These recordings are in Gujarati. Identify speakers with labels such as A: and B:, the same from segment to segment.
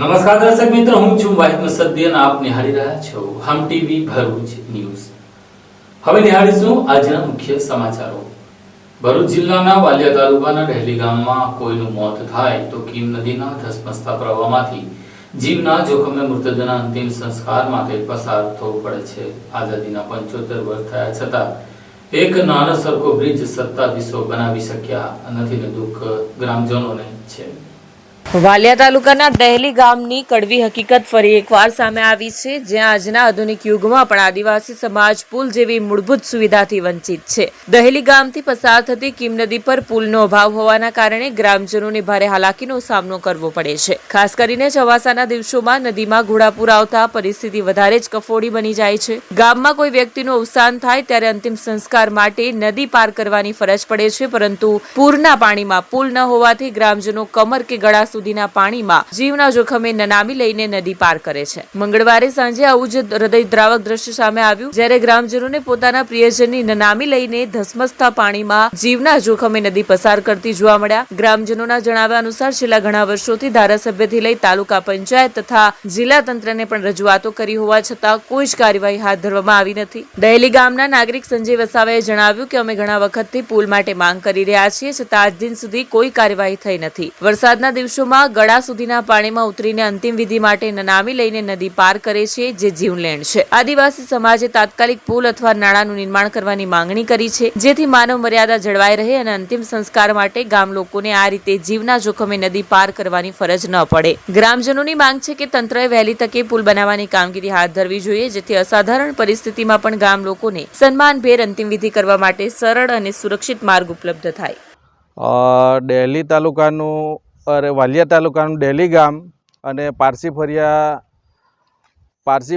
A: નમસ્કાર દર્શક મિત્રો, હું છું વાહિદ મુસદ્દી અને આપ નિહાળી રહ્યા છો હમ ટીવી ભરૂચ ન્યૂઝ। હવે નિહાળીશું આજના મુખ્ય સમાચારો। ભરૂચ જિલ્લાના વાલિયા તાલુકાના ડહેલી ગામમાં કોઈનું મોત થાય તો કીમ નદીના ધસમસતા પ્રવાહમાંથી જીવના જોખમે મૃતદેહના અંતિમ સંસ્કાર માટે પસાર થવું પડે છે। આઝાદીના 75 વર્ષ થયા છતાં એક નાનો સરખો બ્રિજ સત્તાધીશો બનાવી શક્યા નથી ને દુઃખ ગ્રામજનોને છે।
B: વાલિયા તાલુકાના ડહેલી ગામની કડવી હકીકત ફરી એકવાર સામે આવી છે, જ્યાં આજના આધુનિક યુગમાં પણ આદિવાસી સમાજ પુલ જેવી મૂળભૂત સુવિધાથી વંચિત છે। ડહેલી ગામથી પસાર થતી કીમ નદી પર પુલનો અભાવ હોવાના કારણે ગ્રામજનોને ભારે હાલાકીનો સામનો કરવો પડે છે। ખાસ કરીને ચોમાસાના દિવસોમાં નદીમાં ઘોડાપૂર આવતા પરિસ્થિતિ વધારે જ કફોડી બની જાય છે। ગામમાં કોઈ વ્યક્તિનું અવસાન થાય ત્યારે અંતિમ સંસ્કાર માટે નદી પાર કરવાની ફરજ પડે છે, પરંતુ પૂરના પાણીમાં પુલ ન હોવાથી ગ્રામજનો કમર કે ગળા સુધીના પાણીમાં જીવના જોખમે નનામી લઈને નદી પાર કરે છે। મંગળવારે સાંજે આવું જ હૃદયદ્રાવક દ્રશ્ય સામે આવ્યું, જ્યારે ગ્રામજનોને પોતાના પ્રિયજનની નનામી લઈને ધસમસતા પાણીમાં જીવના જોખમે નદી પસાર કરતી જોવા મળ્યા। ગ્રામજનોના જણાવ્યા અનુસાર છેલ્લા ઘણા વર્ષોથી ધારાસભ્યથી લઈ તાલુકા પંચાયત તથા જિલ્લા તંત્રને પણ રજૂઆતો કરી હોવા છતાં કોઈ જ કાર્યવાહી હાથ ધરવામાં આવી નથી। ડહેલી ગામના નાગરિક સંજય વસાવાએ જણાવ્યું કે અમે ઘણા વખતથી પુલ માટે માંગ કરી રહ્યા છીએ, છતાં આજ દિન સુધી કોઈ કાર્યવાહી થઈ નથી। વરસાદના દિવસોમાં ગળા સુધીના પાણીમાં ઉતરીને અંતિમ વિધિ માટે નનામી લઈને નદી પાર કરે છે, જે જીવલેણ છે। આદિવાસી સમાજે તાત્કાલિક પુલ અથવા નાળાનું નિર્માણ કરવાની માંગણી કરી છે, જેથી માનવ મર્યાદા જળવાઈ રહે અને અંતિમ સંસ્કાર માટે ગામ લોકોને આ રીતે જીવના જોખમે નદી પાર કરવાની ફરજ ન પડે। ગ્રામજનોની માંગ છે કે તંત્રએ વહેલી તકે પુલ બનાવવાની કામગીરી હાથ ધરવી જોઈએ, જેથી અસાધારણ પરિસ્થિતિમાં પણ ગામ લોકોને સન્માનભેર અંતિમ વિધિ કરવા માટે સરળ અને સુરક્ષિત માર્ગ ઉપલબ્ધ થાય।
C: ડહેલી તાલુકાનું વાલિયા તાલુકાનું ડહેલી ગામ અને પારસી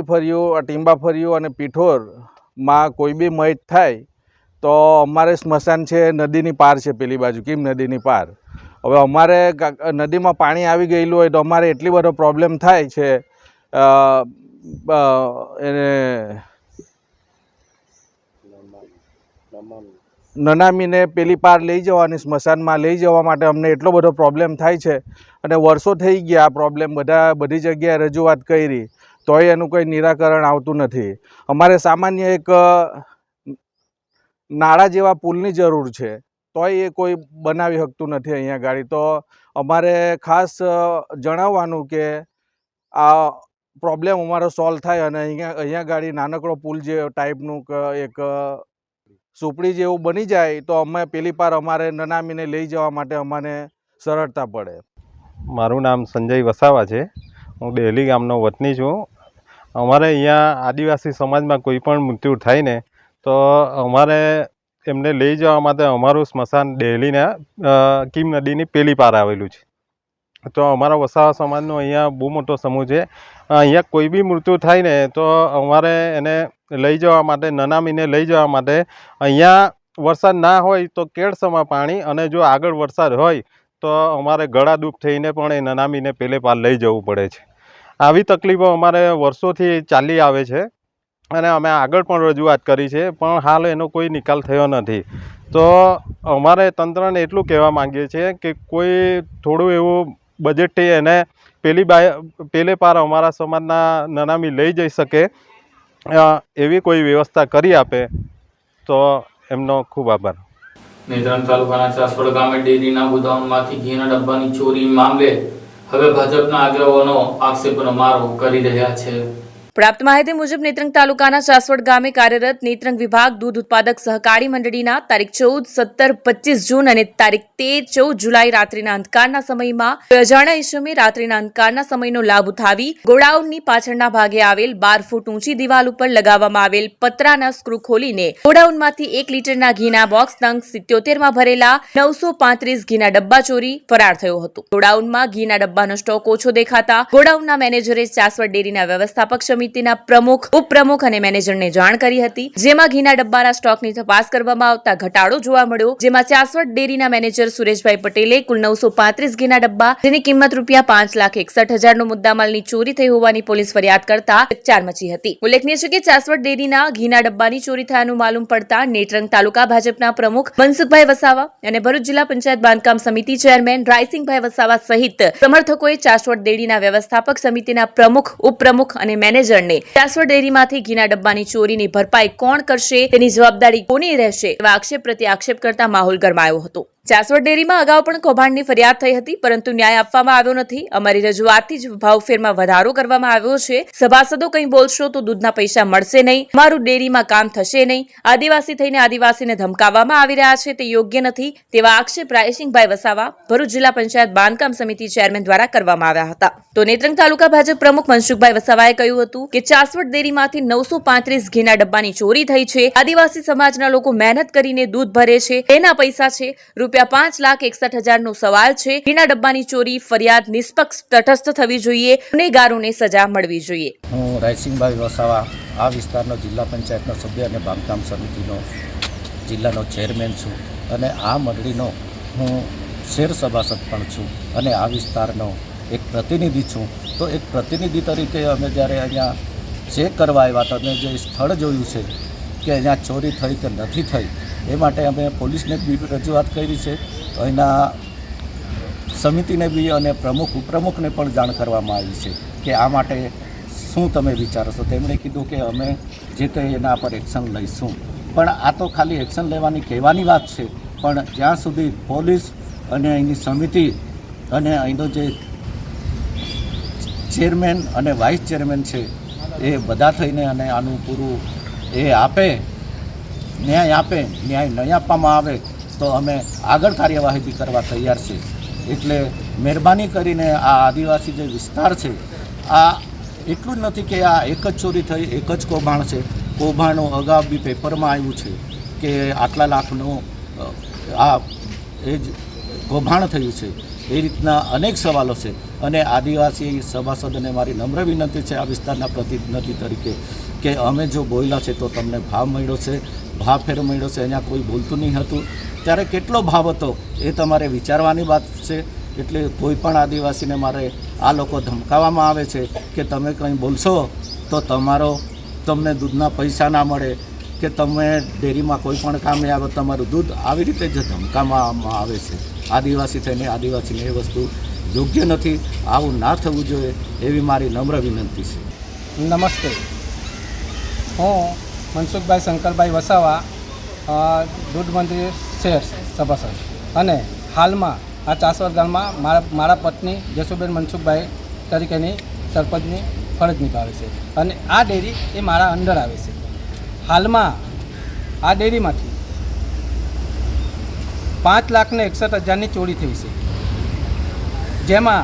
C: ફર્યું, ટીંબા ફર્યું અને પીઠોરમાં કોઈ બી મય થાય તો અમારે સ્મશાન છે નદીની પાર છે, પેલી બાજુ કીમ નદીની પાર। હવે અમારે નદીમાં પાણી આવી ગયેલું હોય તો અમારે એટલી બધો પ્રોબ્લેમ થાય છે, એને નનામીને પેલી પાર લઈ જવાની સ્મશાનમાં લઈ જવા માટે અમને એટલો બધો પ્રોબ્લેમ થાય છે અને વર્ષો થઈ ગયા આ પ્રોબ્લેમ બધી જગ્યાએ રજૂઆત કરી તોય એનું કોઈ નિરાકરણ આવતું નથી। અમારે સામાન્ય એક નાળા જેવા પુલની જરૂર છે, તોય એ કોઈ બનાવી શકતું નથી અહીંયા ગાડી। તો અમારે ખાસ જણાવવાનું કે આ પ્રોબ્લેમ અમારો સોલ્વ થાય અને અહીંયા ગાડી નાનકડો પુલ જે ટાઈપનું એક સુપડી જેવું બની જાય તો અમે પેલી પાર અમારે નનામીને લઈ જવા માટે અમને સરળતા પડે।
D: મારું નામ સંજય વસાવા છે, હું ડહેલી ગામનો વતની છું। અમારે અહીંયા આદિવાસી સમાજમાં કોઈ પણ મૃત્યુ થાય ને તો અમારે એમને લઈ જવા માટે અમારું સ્મશાન ડહેલીના કીમ નદીની પેલી પાર આવેલું છે। તો અમારા વસાવા સમાજનો અહીંયા બહુ મોટો સમૂહ છે। અહીંયા કોઈ બી મૃત્યુ થાય ને તો અમારે એને લઈ જવા માટે નનામીને લઈ જવા માટે અહીંયા વરસાદ ના હોય તો કેળસમાં પાણી અને જો આગળ વરસાદ હોય તો અમારે ગળા ડૂબ થઈને પણ એ નનામીને પેલે પાર લઈ જવું પડે છે। આવી તકલીફો અમારે વર્ષોથી ચાલી આવે છે અને અમે આગળ પણ રજૂઆત કરી છે, પણ હાલ એનો કોઈ નિકાલ થયો નથી। તો અમારે તંત્રને એટલું કહેવા માંગીએ છીએ કે કોઈ થોડું એવું બજેટથી એને પેલે પાર અમારા સમાજના નનામી લઈ જઈ શકે એવી કોઈ વ્યવસ્થા કરી આપે તો એમનો ખૂબ આભાર।
A: નેત્રંગ તાલુકાના ચાસવડ ગામે ડેરીના ગોદામમાંથી ઘીના ડબ્બાની ચોરી મામલે હવે ભાજપના આગેવાનો આક્ષેપનો મારો કરી રહ્યા છે।
B: પ્રાપ્ત માહિતી મુજબ નેત્રંગ તાલુકાના ચાસવડ ગામે કાર્યરત નેત્રંગ વિભાગ દૂધ ઉત્પાદક સહકારી મંડળીના તારીખ 14, 17, 25 જૂન અને તારીખ 13, 14 જુલાઈ રાત્રિના અંધકારના સમયમાં અજાણ્યા ઈસમે રાત્રિના અંધકારના સમયનો લાભ ઉઠાવી ગોડાઉનની પાછળના ભાગે આવેલ 12 ફૂટ ઊંચી દિવાલ ઉપર લગાવવામાં આવેલ પતરાના સ્ક્રૂ ખોલીને ગોડાઉનમાંથી 1 લીટરના ઘીના બોક્સ નંગ 77 માં ભરેલા 935 ઘીના ડબ્બા ચોરી ફરાર થયો હતો। ગોડાઉનમાં ઘીના ડબ્બાનો સ્ટોક ઓછો દેખાતા ગોડાઉનના મેનેજરે ચાસવડ ડેરીના વ્યવસ્થાપક સમિતિના પ્રમુખ, ઉપપ્રમુખ અને મેનેજરને જાણ કરી હતી, જેમાં ઘીના ડબ્બાના સ્ટોકની તપાસ કરવામાં આવતા ઘટાડો જોવા મળ્યો, જેમાં ચાસવડ ડેરીના મેનેજર મેનેજર સુરેશભાઈ પટેલે કુલ 935 ઘીના ડબ્બા જેની કિંમત ₹5,61,000નો મુદ્દામાલની ચોરી થઈ હોવાની પોલીસ ફરિયાદ કરતા ચકચાર મચી હતી. ઉલ્લેખનીય છે કે ચાસવડ ડેરીના ઘીના ડબ્બાની ચોરી થયાનું માલુમ પડતા નેત્રંગ તાલુકા ભાજપના પ્રમુખ મનસુખભાઈ વસાવા અને ભરૂચ જિલ્લા પંચાયત બાંધકામ સમિતિ ચેરમેન રાયસિંગભાઈ વસાવા સહિત સમર્થકોએ ચાસવડ ડેરીના વ્યવસ્થાપક સમિતિના પ્રમુખ, ઉપપ્રમુખ અને મેનેજરને ચાસવડ ડેરીમાંથી ઘીના ડબ્બાની ચોરીની ભરપાઈ કોણ કરશે તેની જવાબદારી કોની રહેશે તેવા આક્ષેપ પ્રત્યે આક્ષેપ કરતા માહોલ ગરમાયો હતો. ચાસવડ ડેરીમાં અગાઉ પણ કૌભાંડની ફરિયાદ થઈ હતી, પરંતુ ન્યાય આપવામાં આવ્યો નથી. અમારી રજૂઆતથી જ ભાવફેરમાં વધારો કરવામાં આવ્યો છે. સભાસદો કંઈ બોલશો તો દૂધના પૈસા મળશે નહીં, અમારું ડેરીમાં કામ થશે નહીં, આદિવાસી થઈને આદિવાસીને ધમકાવવામાં આવી રહ્યા છે તે યોગ્ય નથી તેવા આક્ષેપ રાયસિંગભાઈ વસાવા, ભરૂચ જિલ્લા પંચાયત બાંધકામ સમિતિ ચેરમેન દ્વારા કરવામાં આવ્યા હતા. તો નેત્રંગ તાલુકા ભાજપ પ્રમુખ મનસુખભાઈ વસાવાએ કહ્યું હતું કે ચાસવડ ડેરીમાંથી 935 ઘીના ડબ્બાની ચોરી થઈ છે. આદિવાસી સમાજના લોકો મહેનત કરીને દૂધ ભરે છે, તેના પૈસા છે. ₹5,61,000નો સવાલ છે. ઘીના ડબ્બાની ચોરી ફરિયાદ નિષ્પક્ષ તટસ્થ થવી જોઈએ, ગુનેગારોને સજા મળવી જોઈએ.
E: હું રાયસિંગભાઈ વસાવા આ વિસ્તારનો જિલ્લા પંચાયતનો સભ્ય અને બાંધકામ સમિતિનો જિલ્લાનો ચેરમેન છું અને આ મંડળીનો હું શેર સભાસદ પણ છું અને આ વિસ્તારનો એક પ્રતિનિધિ છું. તો એક પ્રતિનિધિ તરીકે અમે જ્યારે અહીંયા ચેક કરવા આવ્યા તો અમે જે સ્થળ જોયું છે કે અહીંયા ચોરી થઈ કે નથી થઈ એ માટે અમે પોલીસને બી રજૂઆત કરી છે. અહીંના સમિતિને બી અને પ્રમુખ, ઉપપ્રમુખને પણ જાણ કરવામાં આવી છે કે આ માટે શું તમે વિચારો છો. તેમણે કીધું કે અમે જે કંઈ એના પર એક્શન લઈશું. પણ આ તો ખાલી એક્શન લેવાની કહેવાની વાત છે, પણ જ્યાં સુધી પોલીસ અને અહીંની સમિતિ અને અહીંનો જે ચેરમેન અને વાઇસ ચેરમેન છે એ બધા થઈને અને આનું પૂરું એ આપે, ન્યાય આપે, ન્યાય નહીં આપવામાં આવે તો અમે આગળ કાર્યવાહી બી કરવા તૈયાર છે. એટલે મહેરબાની કરીને આ આદિવાસી જે વિસ્તાર છે આ એટલું જ નથી કે આ એક જ ચોરી થઈ, એક જ કૌભાંડ છે. કૌભાંડનું અગાઉ બી પેપરમાં આવ્યું છે કે આટલા લાખનું આ એ જ કૌભાંડ થયું છે. એ રીતના અનેક સવાલો છે અને આદિવાસી સભાસદોને મારી નમ્ર વિનંતી છે આ વિસ્તારના પ્રતિનિધિ તરીકે કે અમે જો બોલ્યા છે તો તમને ભાવ મળ્યો છે, ભાવ ફેર મળ્યો છે. અહીંયા કોઈ બોલતું નહીં હતું ત્યારે કેટલો ભાવ હતો એ તમારે વિચારવાની વાત છે. એટલે કોઈ પણ આદિવાસીને મારે આ લોકો ધમકાવવામાં આવે છે કે તમે કંઈ બોલશો તો તમને દૂધના પૈસા ના મળે કે તમે ડેરીમાં કોઈ પણ કામે આવે તમારું દૂધ, આવી રીતે જ ધમકાવવામાં આવે છે. આદિવાસી થઈને આદિવાસીને એ વસ્તુ યોગ્ય નથી. આવું ના થવું જોઈએ એવી મારી નમ્ર વિનંતી છે.
F: નમસ્તે, હું મનસુખભાઈ શંકરભાઈ વસાવા, દૂધ મંત્રી શેર સભાસદ અને હાલમાં આ ચાસવડ ગામમાં મારા પત્ની જસુબેન મનસુખભાઈ તરીકેની સરપંચની ફરજ નિભાવે છે અને આ ડેરી એ મારા અંડર આવે છે. હાલમાં આ ડેરીમાંથી 5,61,000ની ચોરી થઈ છે, જેમાં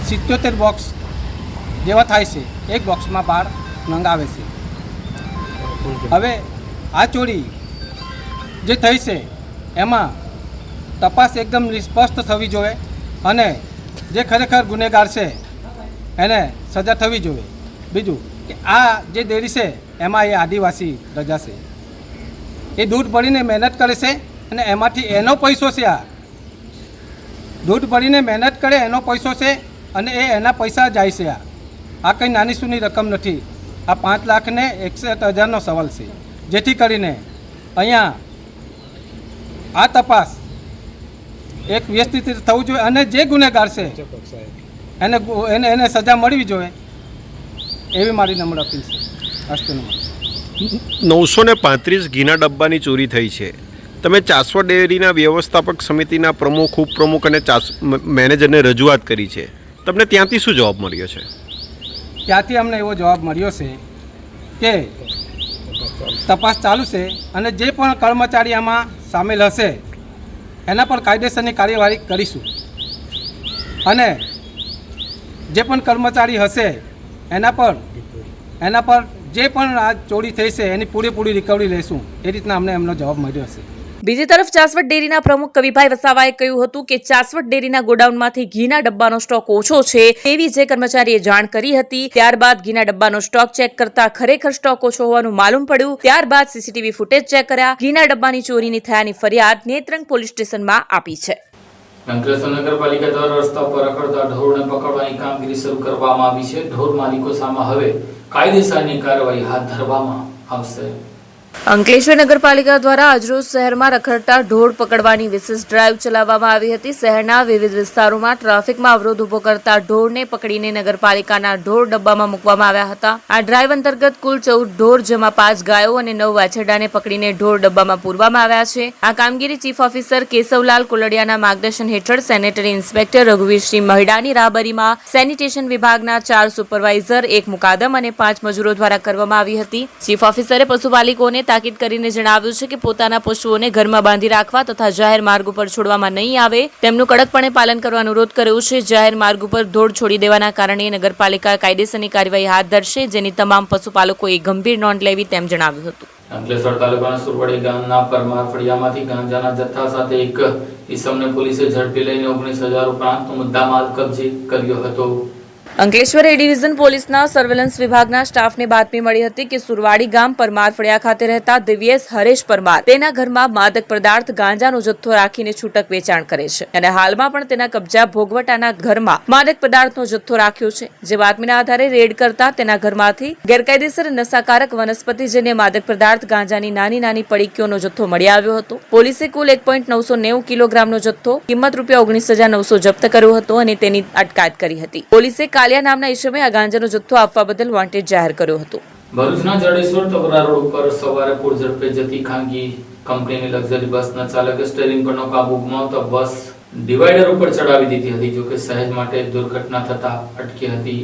F: 77 બોક્સ જેવા થાય છે. એક બોક્સમાં 12 નંગ આવે છે. હવે આ ચોરી જે થઈ છે એમાં તપાસ એકદમ સ્પષ્ટ થવી જોઈએ અને જે ખરેખર ગુનેગાર છે એને સજા થવી જોઈએ. બીજું કે આ જે ડેરી છે એમાં એ આદિવાસી પ્રજા છે, એ દૂધ ભરીને મહેનત કરે છે અને એમાંથી એનો પૈસો છે. આ દૂધ ભરીને મહેનત કરે એનો પૈસો છે અને એ એના પૈસા જાય છે. આ કંઈ નાની સૂની રકમ નથી. આ 5,61,000નો સવાલ છે. જેથી કરીને અહીંયા આ તપાસ એક વ્યવસ્થિત થવું જોઈએ અને જે ગુનેગાર છે એને સજા મળવી જોઈએ એવી મારી નમ્ર અપીલ છે. અસ્તુ નમઃ.
G: 935 ઘીના ડબ્બાની ચોરી થઈ છે. તમે ચાસવડ ડેરીના વ્યવસ્થાપક સમિતિના પ્રમુખ, ઉપપ્રમુખ અને મેનેજરને રજૂઆત કરી છે. તમને ત્યાંથી શું જવાબ મળ્યો છે?
F: ત્યાંથી અમને એવો જવાબ મળ્યો છે કે તપાસ ચાલુ છે અને જે પણ કર્મચારી આમાં સામેલ હશે એના પર કાયદેસરની કાર્યવાહી કરીશું અને જે પણ કર્મચારી હશે એના પર જે પણ આ ચોરી થઈ છે એની પૂરેપૂરી રિકવરી લઈશું. એ રીતના અમને એમનો જવાબ મળ્યો છે.
B: બીજી તરફ ચાસવટ ડેરીના પ્રમુખ કવિભાઈ વસાવાએ કહ્યું હતું કે ચાસવટ ડેરીના ગોડાઉનમાંથી ઘીના ડબ્બાનો સ્ટોક ઓછો છે તેવી જે કર્મચારીએ જાણ કરી હતી, ત્યારબાદ ઘીના ડબ્બાનો સ્ટોક ચેક કરતા ખરેખર સ્ટોક ઓછો હોવાનું માલુમ પડ્યું. ત્યારબાદ સીસીટીવી ફૂટેજ ચેક કર્યા. ઘીના ડબ્બાની ચોરીની થયાની ફરિયાદ નેત્રંગ પોલીસ સ્ટેશનમાં આપી છે.
A: અંકલેશ્વર નગરપાલિકા દ્વારા રસ્તા પર રખડતા ઢોરને પકડવાની કામગીરી શરૂ કરવામાં આવી છે. ઢોર માલિકો સામે હવે કાયદેસરની કાર્યવાહી હાથ ધરવામાં આવશે.
B: અંકલેશ્વર નગરપાલિકા દ્વારા આજરોજ શહેરમાં રખડતા ઢોર પકડવાની વિશેષ ડ્રાઈવ ચલાવવામાં આવી હતી. શહેરના વિવિધ વિસ્તારોમાં ટ્રાફિકમાં અવરોધ ઉભો કરતા ઢોરને પકડીને નગરપાલિકાના ઢોર ડબ્બામાં મૂકવામાં આવ્યા હતા. આ ડ્રાઈવ અંતર્ગત કુલ 14 ઢોર, જેમાં 5 ગાયો અને 9 વાછરડાને પકડીને ઢોર ડબ્બામાં પૂરવામાં આવ્યા છે. આ કામગીરી ચીફ ઓફિસર કેશવલાલ કોલડિયાના માર્ગદર્શન હેઠળ સેનેટરી ઇન્સ્પેક્ટર રઘુવીરસિંહ મહિડાની રાહબરીમાં સેનિટેશન વિભાગના 4 સુપરવાઇઝર, 1 મુકાદમ અને 5 મજૂરો દ્વારા કરવામાં આવી હતી. ચીફ ઓફિસરે પશુપાલકોને તાકીદ કરીને જણાવ્યું છે કે પોતાના પશુઓને ઘરમાં બાંધી રાખવા તથા જાહેર માર્ગ ઉપર છોડવામાં નહીં આવે તેમનું કડકપણે પાલન કરવા અનુરોધ કર્યો છે. જાહેર માર્ગ ઉપર ઢોર છોડી દેવાના કારણે નગરપાલિકા કાયદેસરની કાર્યવાહી હાથ ધરશે, જેની તમામ પશુપાલકોએ ગંભીર નોંધ લેવી તેમ જણાવ્યું હતું.
A: અંકલેશ્વર તાલુકાના સુરવાડી ગામના પરમાર ફળિયામાંથી ગાંજાના જથ્થા સાથે એક ઈસમને પોલીસે ઝડપી લઈને 19,000 ઉપરાંતનો મુદ્દામાલ કબજે કર્યો હતો.
B: અંકલેશ્વર એ ડિવિઝન પોલીસના સર્વેલન્સ વિભાગના સ્ટાફને બાતમી મળી હતી કે સુરવાડી ગામ પરમાર ફળિયા ખાતે રહેતા દિવ્યેશ હરેશ પરમાર તેના ઘરમાં માદક પદાર્થ ગાંજાનો જથ્થો રાખીને છૂટક વેચાણ કરે છે અને હાલમાં પણ તેના કબજા ભોગવટાના ઘરમાં માદક પદાર્થનો જથ્થો રાખ્યો છે. જે બાતમીના આધારે રેડ કરતા તેના ઘરમાંથી ગેરકાયદેસર નશાકારક વનસ્પતિજન્ય માદક પદાર્થ ગાંજાની નાની નાની પડીકીઓનો જથ્થો મળી આવ્યો હતો. પોલીસે કુલ 1.990 કિલોગ્રામનો જથ્થો કિંમત ₹19,900 જપ્ત કર્યો હતો અને તેની અટકાયત કરી હતી. પોલીસે કાલિયા નામના ઈસમે આ ગાંજાનો જથ્થો આપવા બદલ વોન્ટેડ જાહેર કર્યો હતો.
A: ભરૂચના જડેશ્વર તવરા રોડ ઉપર સવારે પૂર ઝડપે જતી ખાનગી કંપનીની લક્ઝરી બસના ચાલકે સ્ટીયરિંગ પરનો કાબુ ગુમાવતા બસ ડિવાઈડર ઉપર ચડાવી દીધી હતી, જોકે સહેજ માટે દુર્ઘટના થતા અટકી હતી.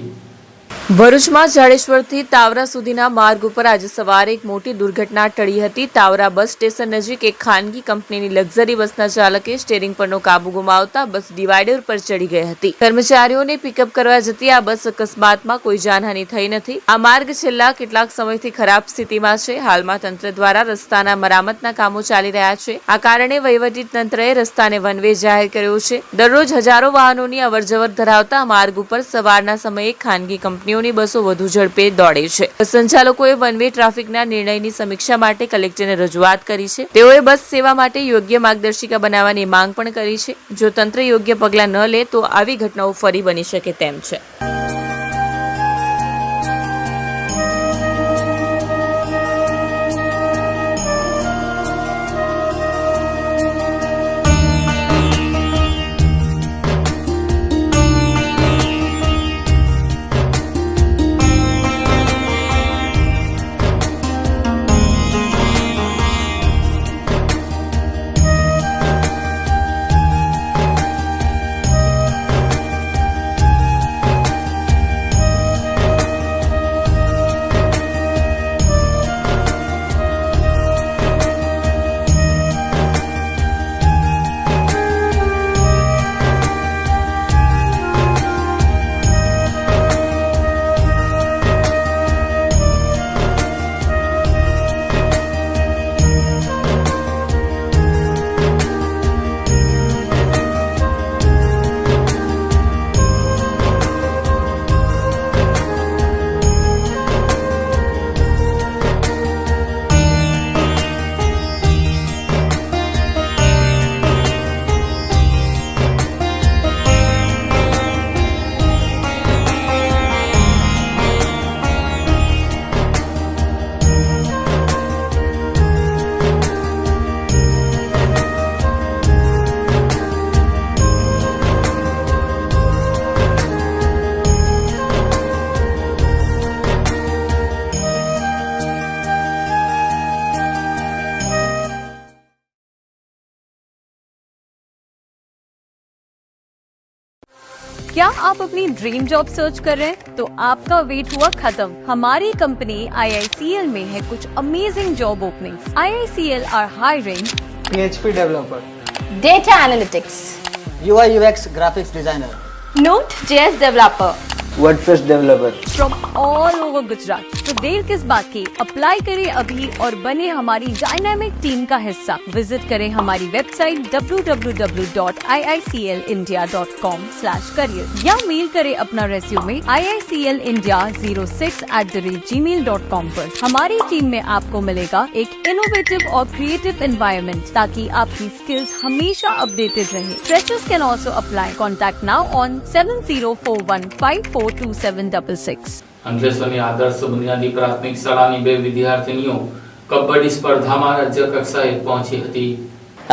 B: ભરૂચમાં જાડેશ્વરથી તાવરા સુધીના માર્ગ ઉપર આજે સવારે એક મોટી દુર્ઘટના ટળી હતી. તાવરા બસ સ્ટેશન નજીક એક ખાનગી કંપનીની લક્ઝરી બસના ચાલકે સ્ટીયરિંગ પરનો કાબુ ગુમાવતા બસ ડિવાઈડર પર ચડી ગઈ હતી. કર્મચારીઓને પિકઅપ કરવા જતી આ બસ અકસ્માતમાં કોઈ જાનહાનિ થઈ નથી. આ માર્ગ છેલ્લા કેટલાક સમયથી ખરાબ સ્થિતિમાં છે. હાલમાં તંત્ર દ્વારા રસ્તાના મરામતના કામો ચાલી રહ્યા છે. આ કારણે વહીવટી તંત્રએ રસ્તાને વન વે જાહેર કર્યો છે. દરરોજ હજારો વાહનોની અવરજવર ધરાવતા માર્ગ ઉપર સવારના સમયે ખાનગી કંપનીઓની બસો વધુ ઝડપે દોડે છે. સંચાલકોએ વન વે ટ્રાફિકના નિર્ણયની સમીક્ષા માટે કલેક્ટરને રજૂઆત કરી છે. તેઓએ બસ સેવા માટે યોગ્ય માર્ગદર્શિકા બનાવવાની માંગ પણ કરી છે. જો તંત્ર યોગ્ય પગલાં ન લે તો આવી ઘટનાઓ ફરી બની શકે તેમ છે.
H: क्या आप अपनी ड्रीम जॉब सर्च कर रहे हैं? तो आपका वेट हुआ खत्म. हमारी कंपनी IICL में है कुछ amazing job openings. IICL are hiring
I: PHP developer,
H: data analytics,
I: UI UX graphics designer,
H: Node.js developer,
I: WordPress developer.
H: From all over Gujarat. तो देर किस बात की, अप्लाई करें अभी और बने हमारी डायनामिक टीम का हिस्सा। विजिट करें हमारी वेबसाइट www.iiclindia.com/career या मेल करें अपना रेज्यूमे iiclindia06@gmail.com पर। हमारी टीम में आपको मिलेगा एक इनोवेटिव और क्रिएटिव एनवायरनमेंट ताकि आपकी स्किल्स हमेशा अपडेटेड रहे। Freshers can also apply. Contact now on 7041542766।
A: અંકલેશ્વરની આદર્શ બુનિયાદી પ્રાથમિક શાળાની 2 વિદ્યાર્થીનીઓ કબડ્ડી સ્પર્ધામાં રાજ્ય કક્ષાએ પહોંચી હતી।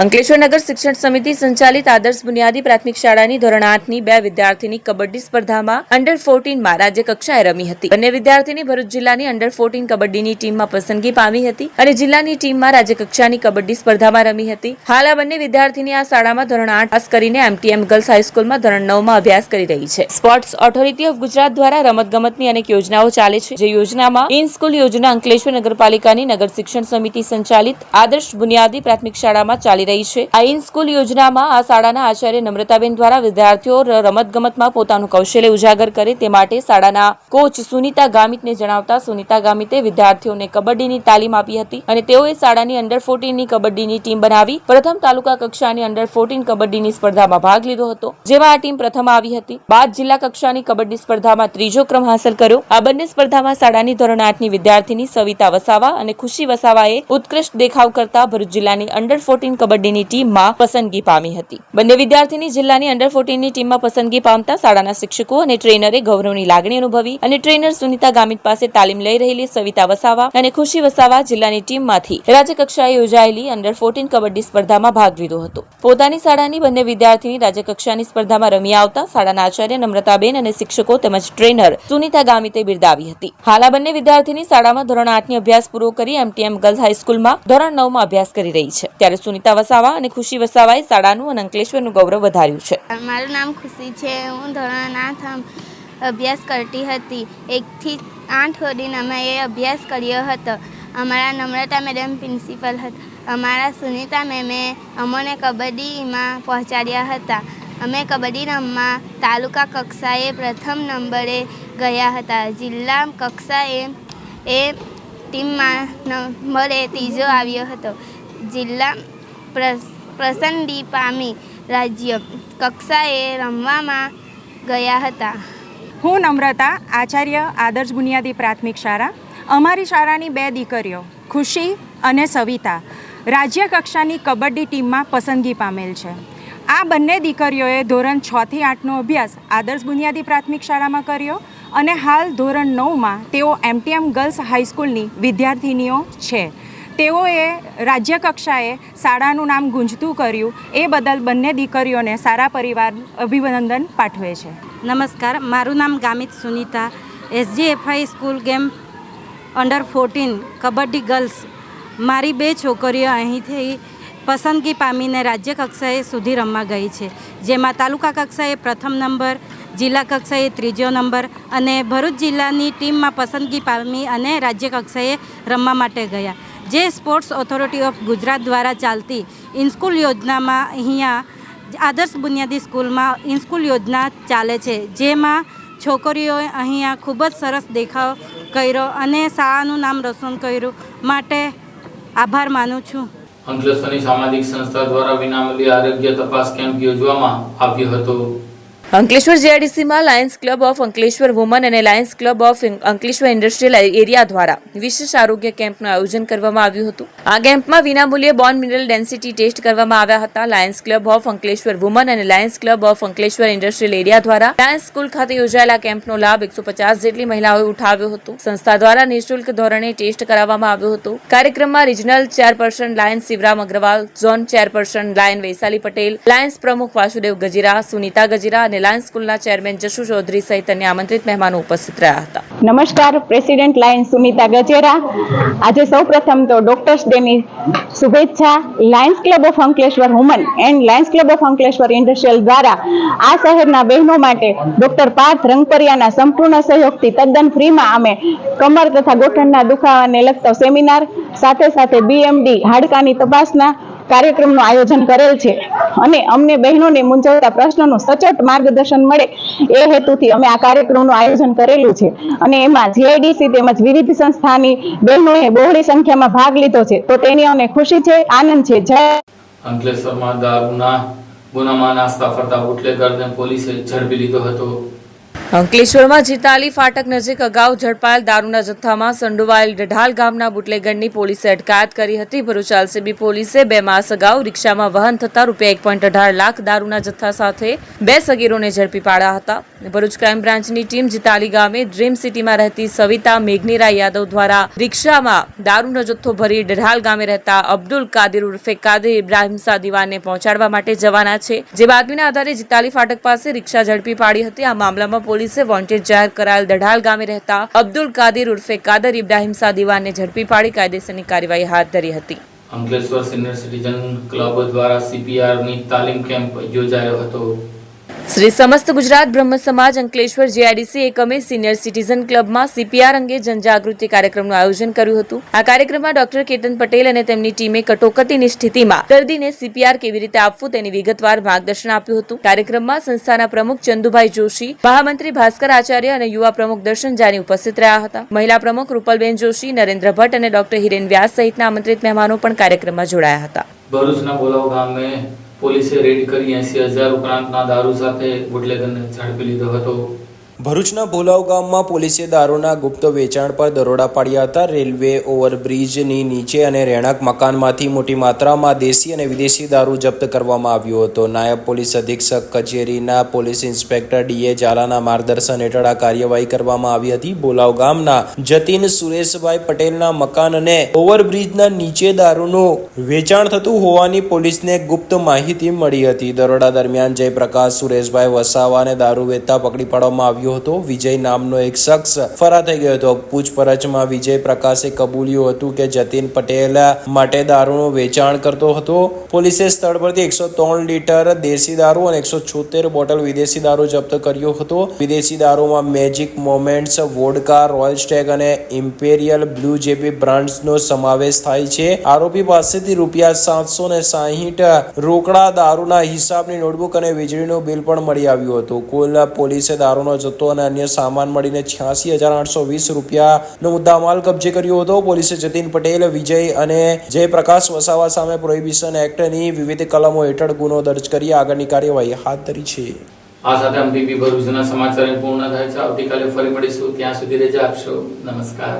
B: અંકલેશ્વર નગર શિક્ષણ સમિતિ સંચાલિત આદર્શ બુનિયાદી પ્રાથમિક શાળાની ધોરણ 8ની 2 વિદ્યાર્થીની કબડ્ડી સ્પર્ધામાં અંડર 14માં રાજ્ય કક્ષાએ રમી હતી। બંને વિદ્યાર્થીની ભરૂચ જિલ્લાની અંડર 14 કબડ્ડીની ટીમમાં પસંદગી પામી હતી અને જિલ્લાની ટીમમાં રાજ્ય કક્ષાની કબડ્ડી સ્પર્ધામાં રમી હતી। હાલ આ બંને વિદ્યાર્થીની આ શાળામાં ધોરણ 8 પાસ કરીને MTM ગર્લ્સ હાઈસ્કૂલમાં ધોરણ 9માં અભ્યાસ કરી રહી છે। સ્પોર્ટ્સ ઓથોરિટી ઓફ ગુજરાત દ્વારા રમતગમતની અનેક યોજનાઓ ચાલે છે, જે યોજનામાં ઇન સ્કૂલ યોજના અંકલેશ્વર નગરપાલિકાની નગર શિક્ષણ સમિતિ સંચાલિત આદર્શ બુનિયાદી પ્રાથમિક શાળામાં ચાલી રહી છે। આ ઇન સ્કૂલ યોજનામાં આ શાળાના આચાર્ય નમ્રતાબેન દ્વારા વિદ્યાર્થીઓ રમતગમતમાં પોતાનું કૌશલ્ય ઉજાગર કરે તે માટે શાળાના કોચ સુનિતા ગામિતને જણાવતા સુનિતા ગામિતે વિદ્યાર્થીઓને કબડ્ડીની તાલીમ આપી હતી અને તેઓએ શાળાની અંડર 14ની કબડ્ડીની ટીમ બનાવી પ્રથમ તાલુકા કક્ષાની અંડર 14 કબડ્ડીની સ્પર્ધામાં ભાગ લીધો હતો, જેમાં આ ટીમ પ્રથમ આવી હતી। બાદ જિલ્લા કક્ષાની કબડ્ડી સ્પર્ધામાં ત્રીજો ક્રમ હાંસલ કર્યો। આ બંને સ્પર્ધામાં શાળાની ધોરણ 8ની વિદ્યાર્થીની સવિતા વસાવા અને ખુશી વસાવાએ ઉત્કૃષ્ટ દેખાવ કરતા ભરૂચ જિલ્લાની અંડર 14 કબડ્ડીની ટીમમાં પસંદગી પામી હતી। બંને વિદ્યાર્થીની જિલ્લાની અંડર 14ની ટીમમાં પસંદગી પામતા શાળાના શિક્ષકો અને ટ્રેનરે ગૌરવની લાગણી અનુભવી અને ટ્રેનર સુનિતા ગામિત પાસે તાલીમ લઈ રહેલી સવિતા વસાવા અને ખુશી વસાવા જિલ્લાની ટીમમાંથી રાજ્ય કક્ષાએ યોજાયેલી અંડર 14 કબડ્ડી સ્પર્ધામાં ભાગ લીધો હતો। પોતાની શાળાની બંને વિદ્યાર્થીની રાજ્ય કક્ષાની સ્પર્ધામાં રમી આવતા શાળાના આચાર્ય નમ્રતાબેન અને શિક્ષકો તેમજ ટ્રેનર સુનિતા ગામિતે બિરદાવી હતી। હાલ આ બંને વિદ્યાર્થીની શાળામાં ધોરણ 8ની અભ્યાસ પૂરો કરી MTM ગર્લ્સ હાઈસ્કૂલમાં ધોરણ 9માં અભ્યાસ કરી રહી છે, ત્યારે સુનિતા વસાવા અને ખુશી વસાવાએ શાળાનું અને અંકલેશ્વરનું ગૌરવ વધાર્યું છે।
J: મારું નામ ખુશી છે। હું ધોરણ 8 અભ્યાસ કરતી હતી। 1 થી 8 સુધીનો અમે એ અભ્યાસ કર્યો હતો। અમારા નમ્રતા મેડમ પ્રિન્સિપલ હતા। અમારા સુનિતા મેમે અમને કબડ્ડીમાં પહોંચાડ્યા હતા। અમે કબડ્ડી રમવા તાલુકા કક્ષાએ પ્રથમ નંબરે ગયા હતા। જિલ્લા કક્ષાએ એ ટીમમાં નંબરે ત્રીજો આવ્યો હતો। જિલ્લા પસંદગી પામી રાજ્ય કક્ષાએ રમવામાં ગયા હતા।
K: હું નમ્રતા, આચાર્ય આદર્શ બુનિયાદી પ્રાથમિક શાળા। અમારી શાળાની 2 દીકરીઓ ખુશી અને સવિતા રાજ્ય કક્ષાની કબડ્ડી ટીમમાં પસંદગી પામેલ છે। આ બંને દીકરીઓએ ધોરણ 6 થી 8નો અભ્યાસ આદર્શ બુનિયાદી પ્રાથમિક શાળામાં કર્યો અને હાલ ધોરણ 9માં તેઓ MTM ગર્લ્સ હાઈસ્કૂલની વિદ્યાર્થીનીઓ છે। તેઓએ રાજ્ય કક્ષાએ શાળાનું નામ ગુંજતું કર્યું, એ બદલ બંને દીકરીઓને સારા પરિવાર અભિનંદન પાઠવે છે।
L: નમસ્કાર, મારું નામ Gamit Sunita. SGFI school game under 14 kabaddi girls મારી 2 છોકરીઓ અહીંથી પસંદગી પામીને રાજ્ય કક્ષાએ સુધી રમવા ગઈ છે, જેમાં તાલુકા કક્ષાએ પ્રથમ નંબર, જિલ્લા કક્ષાએ ત્રીજો નંબર અને ભરૂચ જિલ્લાની ટીમમાં પસંદગી પામી અને રાજ્ય કક્ષાએ રમવા માટે ગયા। જે સ્પોર્ટ્સ ઓથોરિટી ઓફ ગુજરાત દ્વારા ચાલતી ઇનસ્કૂલ યોજનામાં અહીંયા આદર્શ બુનિયાદી સ્કૂલમાં ઇનસ્કૂલ યોજના ચાલે છે, જેમાં છોકરીઓએ અહીંયા ખૂબ જ સરસ દેખાવ કર્યો અને શાળાનું નામ રોશન કર્યું, માટે આભાર માનું છું।
A: અંકલેશ્વરની સામાજિક સંસ્થા દ્વારા વિનામૂલ્યે આરોગ્ય તપાસ કેમ્પ યોજવામાં આવ્યો હતો।
B: અંકલેશ્વર JIDCમાં Lions Club of Ankleshwar women અને Lions Club of Ankleshwar industrial area દ્વારા વિશેષ આરોગ્ય કેમ્પનું આયોજન કરવામાં આવ્યું હતું। આ કેમ્પમાં વિનામૂલ્યે બોન મિનરલ ડેન્સિટી ટેસ્ટ કરવામાં આવ્યા હતા। Lions Club of Ankleshwar women અને Lions Club of Ankleshwar industrial area દ્વારા લાયન્સ સ્કૂલ ખાતે યોજાયેલા કેમ્પનો લાભ 150 જેટલી મહિલાઓએ ઉઠાવ્યો હતો। સંસ્થા દ્વારા નિઃશુલ્ક ધોરણે ટેસ્ટ કરાવવામાં આવ્યો હતો। કાર્યક્રમમાં regional chairperson Lions Shivram Agarwal, zone chairperson Lion Vaishali Patel, Lions પ્રમુખ વાસુદેવ ગજીરા, સુનિતા ગજીરા અને લાયન્સ સ્કૂલના ચેરમેન જશુ ચૌધરી સહિત અન્ય આમંત્રિત મહેમાનો ઉપસ્થિત રહ્યા હતા।
M: નમસ્કાર, પ્રેસિડેન્ટ લાયન્સ સુનિતા ગજેરા। આજે સૌપ્રથમ તો ડોક્ટર્સ ડેની શુભેચ્છા। Lions Club of Ankleshwar woman and Lions Club of Ankleshwar industrial દ્વારા આ શહેરના બહેનો માટે ડોક્ટર પાર્થ રંગપરિયાના સંપૂર્ણ સહયોગથી તદ્દન ફ્રીમાં અમે કમર તથા ગોઠણના દુખાવાને લગતો સેમિનાર, સાથે સાથે BMD હાડકાની તપાસના કાર્યક્રમનું આયોજન કરેલ છે અને અમને બહેનોને મૂંઝવતા પ્રશ્નોનું સચોટ માર્ગદર્શન મળે એ હેતુથી અમે આ કાર્યક્રમનું આયોજન કરેલું છે અને એમાં જીઆઈડીસી તેમજ વિવિધ સંસ્થાની બહેનોએ બહોળી સંખ્યામાં ભાગ લીધો છે, તો તેની અમને ખુશી છે, આનંદ છે. જય
A: અંકલેશ્વરમાં દારૂના ગુનામાં નાસ્તા ફરતા બુટલેગરને પોલીસે ઝડપી લીધો હતો.
B: અંકલેશ્વરમાં જીતાલી ફાટક નજીક અગાઉ ઝડપાયેલ દારૂના જથ્થામાં સંડોવાયેલ ડઢાલ ગામના બુટલેગરની પોલીસે અટકાયત કરી હતી. ભરૂચ એલસીબી પોલીસે 2 માસ અગાઉ રિક્ષામાં વહન થતા ₹1.18 લાખ દારૂના જથ્થા સાથે 2 સગીરોને ઝડપી પાડ્યા હતા. ભરૂચ ક્રાઇમ બ્રાન્ચની ટીમ જીતાલી ગામે ડ્રીમ સિટીમાં રહેતી સવિતા મેઘનીરા યાદવ દ્વારા રિક્ષામાં દારૂનો જથ્થો ભરી ડઢાલ ગામે રહેતા અબ્દુલ કાદિર ઉર્ફે કાદિર ઇબ્રાહિમ સાદીવાને પહોંચાડવા માટે જવાના છે, જે બાતમીના આધારે જીતાલી ફાટક પાસે રિક્ષા ઝડપી પાડી હતી. આ મામલામાં પોલીસે વોન્ટેડ જાહેર કરાયેલ ડઢાલ ગામે રહેતા અબ્દુલ કાદિર ઉર્ફે કાદર ઇબ્રાહિમ સાદીવાને ઝડપી પાડી કાયદેસરની કાર્યવાહી હાથ ધરી હતી.
A: અંકલેશ્વર સિનિયર સિટીઝન ક્લબ દ્વારા CPRની તાલીમ કેમ્પ યોજાયો હતો.
B: શ્રી સમસ્ત ગુજરાત બ્રહ્મ સમાજ અંકલેશ્વર જીઆઈડીસી એકમે સિનિયર સિટીઝન ક્લબમાં CPR અંગે જનજાગૃતિ કાર્યક્રમનું આયોજન કર્યું હતું. આ કાર્યક્રમમાં ડોક્ટર કેતન પટેલ અને તેમની ટીમે કટોકટીની સ્થિતિમાં દર્દીને CPR કેવી રીતે આપવું તેની વિગતવાર માર્ગદર્શન આપ્યું હતું. કાર્યક્રમમાં સંસ્થાના પ્રમુખ ચંદુભાઈ જોશી, મહામંત્રી ભાસ્કર આચાર્ય અને યુવા પ્રમુખ દર્શન જાની ઉપસ્થિત રહ્યા હતા. મહિલા પ્રમુખ રૂપલબેન જોશી, નરેન્દ્ર ભટ્ટ અને ડોક્ટર હિરેન વ્યાસ સહિતના આમંત્રિત મહેમાનો પણ કાર્યક્રમમાં જોડાયા હતા.
A: ભરૂચના બોલાવ ગામે પોલીસે રેડ કરી 80,000 ઉપરાંતના દારૂ સાથે બુટલેગરને ઝડપી લીધો હતો.
I: ભરૂચના ભોલાવ ગામમાં પોલીસે દારૂના ગુપ્ત વેચાણ પર દરોડા પાડ્યા હતા. રેલવે ઓવરબ્રિજની નીચે અને રહેણાંક મકાનમાંથી મોટી માત્રામાં દેશી અને વિદેશી દારૂ જપ્ત કરવામાં આવ્યો હતો. નાયબ પોલીસ અધિક્ષક કચેરીના પોલીસ ઇન્સ્પેક્ટર DA ઝાલાના માર્ગદર્શન હેઠળ આ કાર્યવાહી કરવામાં આવી હતી. ભોલાવ ગામના જતીન સુરેશભાઈ પટેલના મકાન અને ઓવરબ્રિજના નીચે દારૂનું વેચાણ થતું હોવાની પોલીસને ગુપ્ત માહિતી મળી હતી. દરોડા દરમિયાન જયપ્રકાશ સુરેશભાઈ વસાવાને દારૂ વેચતા પકડી પાડવામાં આવ્યો હતો. વિજય નામનો એક શખ્સ ફરાર થઈ ગયો હતો. પૂછપરછમાં વિજય પ્રકાશે કબૂલ્યું હતું કે જતીન પટેલ માટે દારૂનું વેચાણ કરતો હતો. પોલીસે સ્થળ પરથી 103 લીટર દેશી દારૂ અને 176 બોટલ વિદેશી દારૂ જપ્ત કર્યો હતો. વિદેશી દારૂમાં Magic Moments, vodka, Royal Stag અને ઇમ્પેરિયલ બ્લુ જેવી બ્રાન્ડ્સનો સમાવેશ થાય છે. આરોપી પાસેથી ₹760 રોકડા, દારૂના હિસાબની નોટબુક અને વીજળીનું બિલ પણ મળી આવ્યું હતું. કુલ પોલીસે દારૂનો જથ્થો અને અન્ય સામાન મળીને ₹86,820 નો મુદ્દામાલ કબજે કર્યો હતો. પોલીસે જતીન પટેલ, વિજય અને જયપ્રકાશ વસાવા સામે પ્રોહિબિશન એક્ટની વિવિધ કલમો હેઠળ ગુનો દર્જ કરી આગળની કાર્યવાહી હાથ ધરી છે.
A: આ સાથે MTV ભરૂચના સમાચાર પૂર્ણ થાય છે. આવતીકાલે ફરી મળીશું. ત્યાં સુધી રજા આપશો. નમસ્કાર.